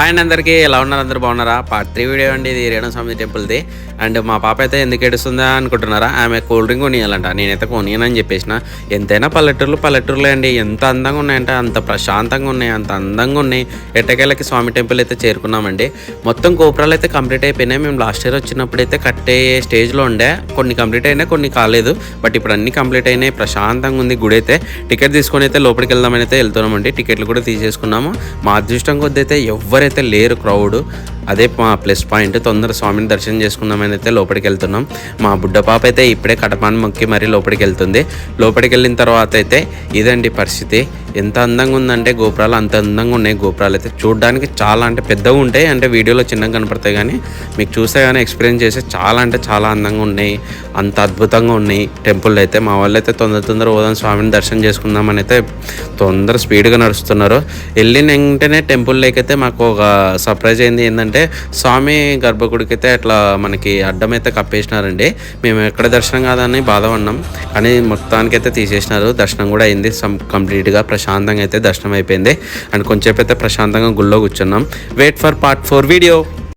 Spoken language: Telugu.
హాయ్ అండి, అందరికీ ఎలా ఉన్నారు? అందరూ బాగున్నారా? పార్ట్ 3 వీడియో అండి ఇది, రేణు స్వామి టెంపుల్ది. అండ్ మా పాప అయితే ఎందుకు ఏడుస్తుందా అనుకుంటున్నారా? ఆమె కూల్ డ్రింక్ కొనియాలంట. నేనైతే కొనియనని చెప్పేసిన. ఎంతైనా పల్లెటూరులే అండి. ఎంత అందంగా ఉన్నాయంటే అంత ప్రశాంతంగా ఉన్నాయి, అంత అందంగా ఉన్నాయి. ఎట్టకేళ్ళకి స్వామి టెంపుల్ అయితే చేరుకున్నామండి. మొత్తం గోపురాలు అయితే కంప్లీట్ అయిపోయినాయి. మేము లాస్ట్ ఇయర్ వచ్చినప్పుడు అయితే కట్టే స్టేజ్లో ఉండే, కొన్ని కంప్లీట్ అయినాయి, కొన్ని కాలేదు. బట్ ఇప్పుడు అన్ని కంప్లీట్ అయినాయి. ప్రశాంతంగా ఉంది గుడి అయితే. టికెట్ తీసుకొని అయితే లోపలికి వెళ్దామని అయితే వెళ్తున్నామండి. టికెట్లు కూడా తీసేసుకున్నాము. మా అదృష్టం కొద్ది అయితే ఎవరైతే లేరు క్రౌడ్. అదే మా ప్లస్ పాయింట్. తొందర స్వామిని దర్శనం చేసుకుందామని అయితే లోపలికి వెళ్తున్నాం. మా బుడ్డ పాప అయితే ఇప్పుడే కటపాన్ని మొక్కి మరీ లోపలికి వెళ్తుంది. లోపలికి వెళ్ళిన తర్వాత అయితే ఇదండి పరిస్థితి. ఎంత అందంగా ఉందంటే గోపురాలు అంత అందంగా ఉన్నాయి. గోపురాలు అయితే చూడడానికి చాలా అంటే పెద్దగా ఉంటాయి. అంటే వీడియోలో చిన్నగా కనపడతాయి, కానీ మీకు చూస్తే కానీ ఎక్స్పీరియన్స్ చేస్తే చాలా అంటే చాలా అందంగా ఉన్నాయి. అంత అద్భుతంగా ఉన్నాయి టెంపుల్ అయితే. మా వాళ్ళు అయితే తొందర పోదాం స్వామిని దర్శనం చేసుకుందామని అయితే తొందర స్పీడ్గా నడుస్తున్నారు. వెళ్ళిన వెంటనే టెంపుల్లోకి అయితే మాకు ఒక సర్ప్రైజ్ అయింది. ఏంటంటే స్వామి గర్భగుడికి అయితే అట్లా మనకి అడ్డం అయితే కప్పేసినారండి. మేము ఎక్కడ దర్శనం కాదని బాధపడినాం, కానీ మొత్తానికి అయితే తీసేసినారు. దర్శనం కూడా అయింది కంప్లీట్గా. ప్రశాంతంగా అయితే దర్శనం అయిపోయింది. అండ్ కొంచెంసేపు అయితే ప్రశాంతంగా గుళ్ళో కూర్చున్నాం. Wait for part 4 video.